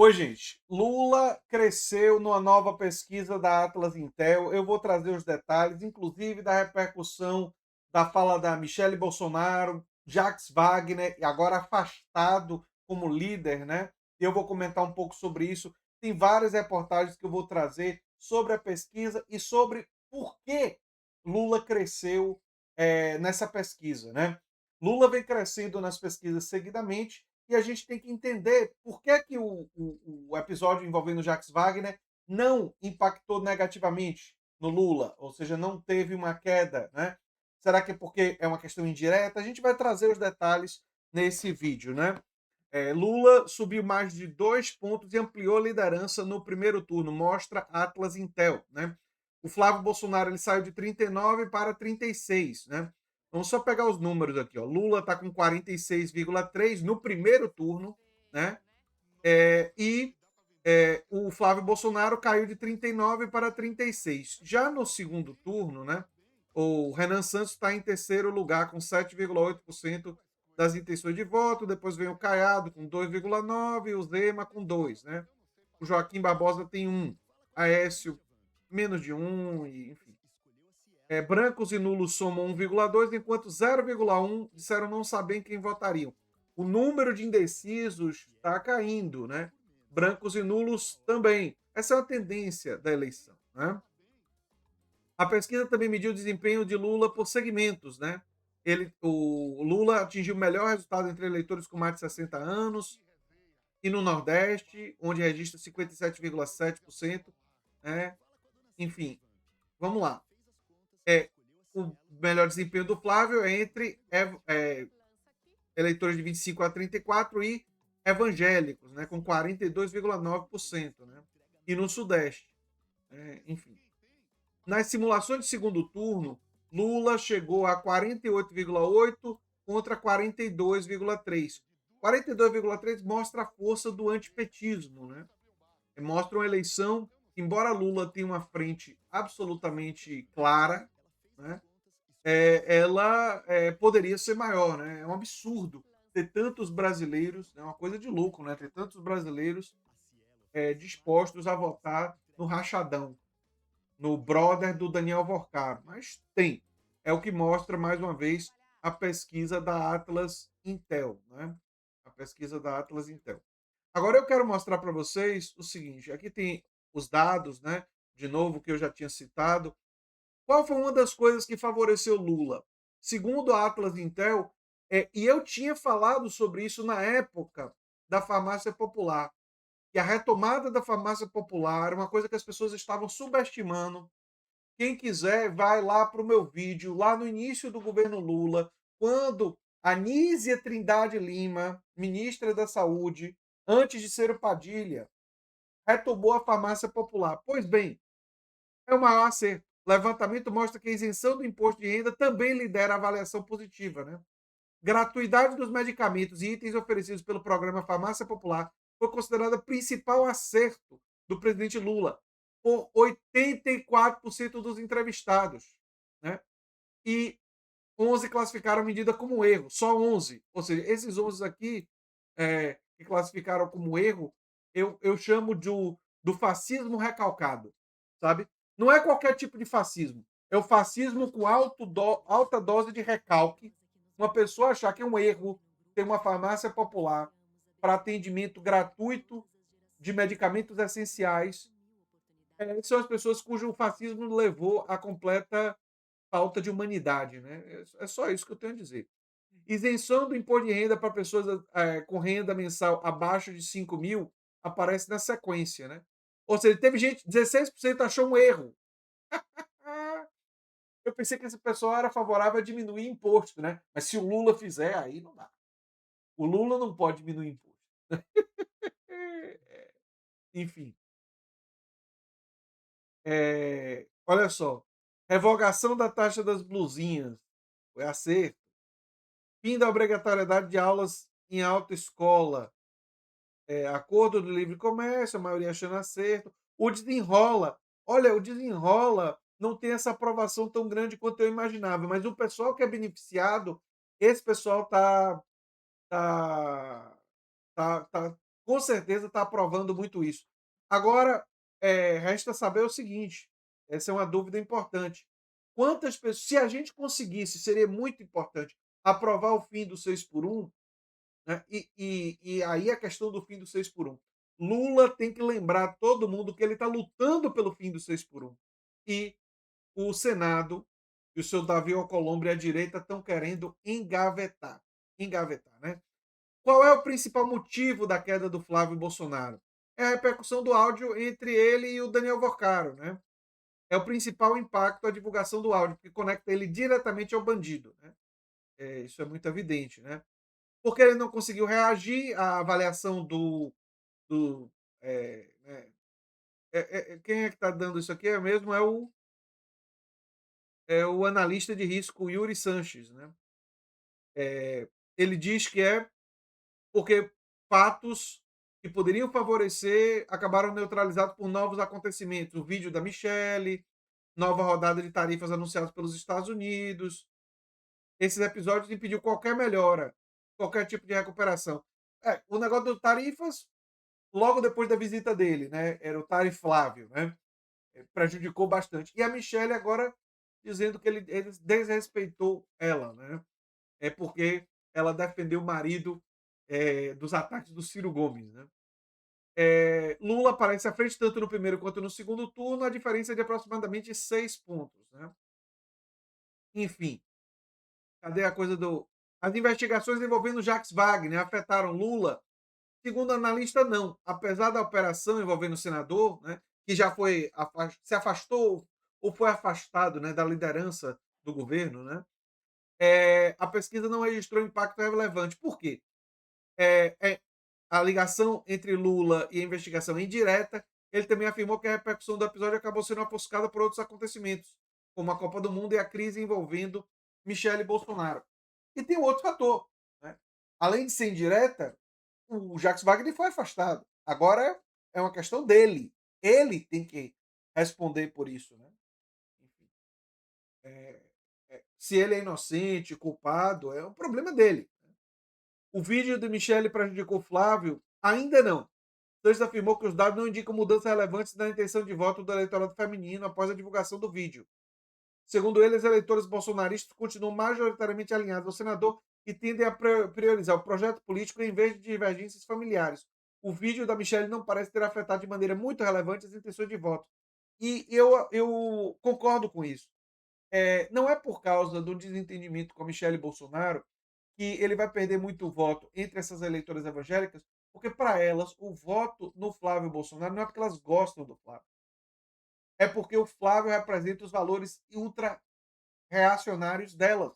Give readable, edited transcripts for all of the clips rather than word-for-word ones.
Oi, gente. Lula cresceu numa nova pesquisa da Atlas Intel. Eu vou trazer os detalhes, inclusive da repercussão da fala da Michele Bolsonaro, Jacques Wagner, e agora afastado como líder, né? Eu vou comentar um pouco sobre isso. Tem várias reportagens que eu vou trazer sobre a pesquisa e sobre por que Lula cresceu nessa pesquisa, né? Lula vem crescendo nas pesquisas seguidamente e a gente tem que entender por que, que o episódio envolvendo Jacques Wagner não impactou negativamente no Lula, ou seja, não teve uma queda, né? Será que é porque é uma questão indireta? A gente vai trazer os detalhes nesse vídeo, né? Lula subiu mais de 2 pontos e ampliou a liderança no primeiro turno, mostra Atlas Intel, né? O Flávio Bolsonaro ele saiu de 39 para 36, né? Vamos só pegar os números aqui, ó. Lula está com 46,3 no primeiro turno, né? O Flávio Bolsonaro caiu de 39 para 36. Já no segundo turno, né? O Renan Santos está em terceiro lugar com 7,8% das intenções de voto. Depois vem o Caiado com 2,9% e o Zema com 2%, né? O Joaquim Barbosa tem 1%. Aécio menos de 1%, e, enfim. Brancos e nulos somam 1,2, enquanto 0,1 disseram não saber quem votariam. O número de indecisos está caindo, né? Brancos e nulos também. Essa é uma tendência da eleição, né? A pesquisa também mediu o desempenho de Lula por segmentos, né? O Lula atingiu o melhor resultado entre eleitores com mais de 60 anos e no Nordeste, onde registra 57,7%, né? Enfim, vamos lá. é, o melhor desempenho do Flávio é entre eleitores de 25 a 34 e evangélicos, né, com 42,9%, né? E no Sudeste, enfim. Nas simulações de segundo turno, Lula chegou a 48,8 contra 42,3. 42,3 mostra a força do antipetismo, né? Mostra uma eleição, embora Lula tenha uma frente absolutamente clara, né? Ela poderia ser maior, né? É um absurdo ter tantos brasileiros, é uma coisa de louco, né? Ter tantos brasileiros dispostos a votar no Rachadão, no brother do Daniel Vorcar. Mas tem. É o que mostra, mais uma vez, a pesquisa da Atlas Intel, né? A pesquisa da Atlas Intel. Agora eu quero mostrar para vocês o seguinte: aqui tem os dados, né? De novo, que eu já tinha citado. Qual foi uma das coisas que favoreceu Lula? Segundo a Atlas Intel, e eu tinha falado sobre isso na época da farmácia popular, que a retomada da farmácia popular era uma coisa que as pessoas estavam subestimando. Quem quiser, vai lá para o meu vídeo, lá no início do governo Lula, quando a Nízia Trindade Lima, ministra da Saúde, antes de ser o Padilha, retomou a farmácia popular. Pois bem, é o maior acerto. O levantamento mostra que a isenção do imposto de renda também lidera a avaliação positiva, né? Gratuidade dos medicamentos e itens oferecidos pelo programa Farmácia Popular foi considerada principal acerto do presidente Lula por 84% dos entrevistados, né? E 11 classificaram a medida como erro, só 11. Ou seja, esses 11 aqui que classificaram como erro, eu chamo do fascismo recalcado, sabe? Não é qualquer tipo de fascismo, é o fascismo com alta dose de recalque. Uma pessoa achar que é um erro ter uma farmácia popular para atendimento gratuito de medicamentos essenciais. São as pessoas cujo fascismo levou à completa falta de humanidade, né? É só isso que eu tenho a dizer. Isenção do imposto de renda para pessoas com renda mensal abaixo de 5 mil aparece na sequência, né? Ou seja, teve gente, 16% achou um erro. Ah, eu pensei que esse pessoal era favorável a diminuir imposto, né? Mas se o Lula fizer, aí não dá. O Lula não pode diminuir imposto. Enfim, olha só. Revogação da taxa das blusinhas. Foi acerto. Fim da obrigatoriedade de aulas em autoescola. Acordo do livre comércio, a maioria achando acerto. O desenrola. Olha, o desenrola não tem essa aprovação tão grande quanto eu imaginava, mas o pessoal que é beneficiado, esse pessoal tá, tá com certeza está aprovando muito isso. Agora, resta saber o seguinte, essa é uma dúvida importante. Quantas pessoas, se a gente conseguisse, seria muito importante, aprovar o fim do 6 por 1, né? E aí a questão do fim do 6 por 1. Lula tem que lembrar todo mundo que ele está lutando pelo fim do 6 por 1. E o Senado e o seu Davi Alcolumbre e a direita estão querendo engavetar. Engavetar, né? Qual é o principal motivo da queda do Flávio Bolsonaro? É a repercussão do áudio entre ele e o Daniel Vorcaro, né? É o principal impacto a divulgação do áudio, porque conecta ele diretamente ao bandido, né? Isso é muito evidente, né? Porque ele não conseguiu reagir à avaliação do né? Quem é que está dando isso aqui? É mesmo é o analista de risco Yuri Sanches, né? Ele diz que é porque fatos que poderiam favorecer acabaram neutralizados por novos acontecimentos. O vídeo da Michelle, nova rodada de tarifas anunciadas pelos Estados Unidos. Esses episódios impediu qualquer melhora, qualquer tipo de recuperação. O negócio das tarifas, logo depois da visita dele, né? Era o Tariflávio, né? Prejudicou bastante. E a Michelle agora dizendo que ele desrespeitou ela, né? É porque ela defendeu o marido dos ataques do Ciro Gomes, né? Lula aparece à frente tanto no primeiro quanto no segundo turno, a diferença é de aproximadamente 6 pontos, né? Enfim, cadê a coisa do... As investigações envolvendo Jacques Wagner afetaram Lula? Segundo analista, não. Apesar da operação envolvendo o senador, né, que já se afastou ou foi afastado, né, da liderança do governo, né, a pesquisa não registrou impacto relevante. Por quê? A ligação entre Lula e a investigação é indireta. Ele também afirmou que a repercussão do episódio acabou sendo ofuscada por outros acontecimentos, como a Copa do Mundo e a crise envolvendo Michele Bolsonaro. E tem um outro fator. Né? Além de ser indireta, o Jacques Wagner foi afastado. Agora é uma questão dele. Ele tem que responder por isso. Né? Enfim, se ele é inocente, culpado, é um problema dele. O vídeo de Michele prejudicou Flávio? Ainda não. Sanches afirmou que os dados não indicam mudanças relevantes na intenção de voto do eleitorado feminino após a divulgação do vídeo. Segundo ele, os eleitores bolsonaristas continuam majoritariamente alinhados ao senador e tendem a priorizar o projeto político em vez de divergências familiares. O vídeo da Michelle não parece ter afetado de maneira muito relevante as intenções de voto. E eu concordo com isso. Não é por causa do desentendimento com a Michelle Bolsonaro que ele vai perder muito voto entre essas eleitoras evangélicas, porque para elas o voto no Flávio Bolsonaro não é porque elas gostam do Flávio, é porque o Flávio representa os valores ultra reacionários delas.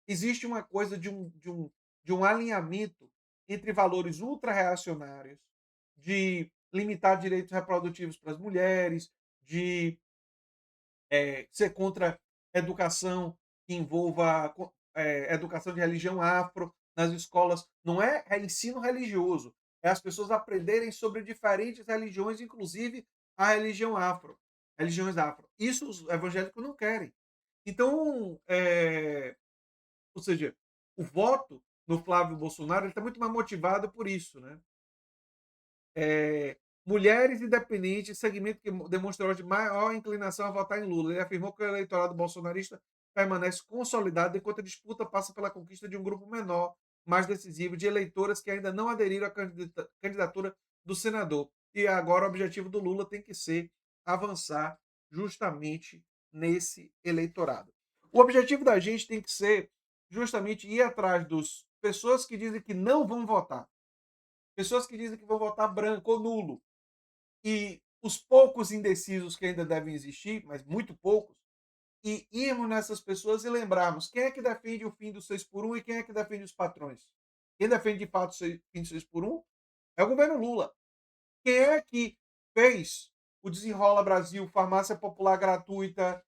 Existe uma coisa de um alinhamento entre valores ultra-reacionários, de limitar direitos reprodutivos para as mulheres, de ser contra educação que envolva educação de religião afro nas escolas. Não é ensino religioso, é as pessoas aprenderem sobre diferentes religiões, inclusive a religião afro, religiões afro. Isso os evangélicos não querem. Então, ou seja, o voto no Flávio Bolsonaro está muito mais motivado por isso, né? Mulheres independentes, segmento que demonstrou hoje maior inclinação a votar em Lula. Ele afirmou que o eleitorado bolsonarista permanece consolidado enquanto a disputa passa pela conquista de um grupo menor, mais decisivo, de eleitoras que ainda não aderiram à candidatura do senador. E agora o objetivo do Lula tem que ser avançar justamente nesse eleitorado. O objetivo da gente tem que ser justamente ir atrás das pessoas que dizem que não vão votar, pessoas que dizem que vão votar branco ou nulo, e os poucos indecisos que ainda devem existir, mas muito poucos, e irmos nessas pessoas e lembrarmos quem é que defende o fim do 6 por 1 e quem é que defende os patrões. Quem defende de fato o fim do 6 por 1 é o governo Lula. Quem é que fez o Desenrola Brasil, farmácia popular gratuita,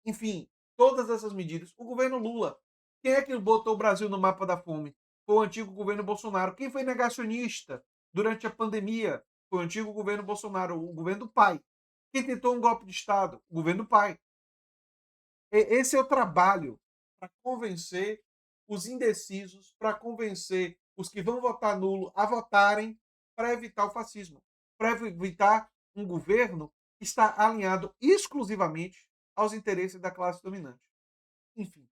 enfim, todas essas medidas? O governo Lula. Quem é que botou o Brasil no mapa da fome? Foi o antigo governo Bolsonaro. Quem foi negacionista durante a pandemia? Foi o antigo governo Bolsonaro, o governo do pai. Quem tentou um golpe de Estado? O governo do pai. Esse é o trabalho para convencer os indecisos, para convencer os que vão votar nulo a votarem para evitar o fascismo, para evitar um governo que está alinhado exclusivamente aos interesses da classe dominante. Enfim,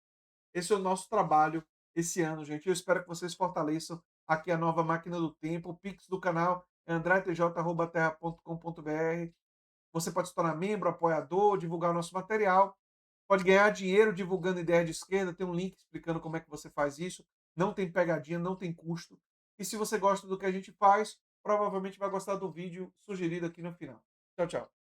esse é o nosso trabalho esse ano, gente. Eu espero que vocês fortaleçam aqui a nova máquina do tempo. O Pix do canal é andretj.terra.com.br. Você pode se tornar membro, apoiador, divulgar o nosso material. Pode ganhar dinheiro divulgando ideia de esquerda. Tem um link explicando como é que você faz isso. Não tem pegadinha, não tem custo. E se você gosta do que a gente faz, provavelmente vai gostar do vídeo sugerido aqui no final. Tchau, tchau.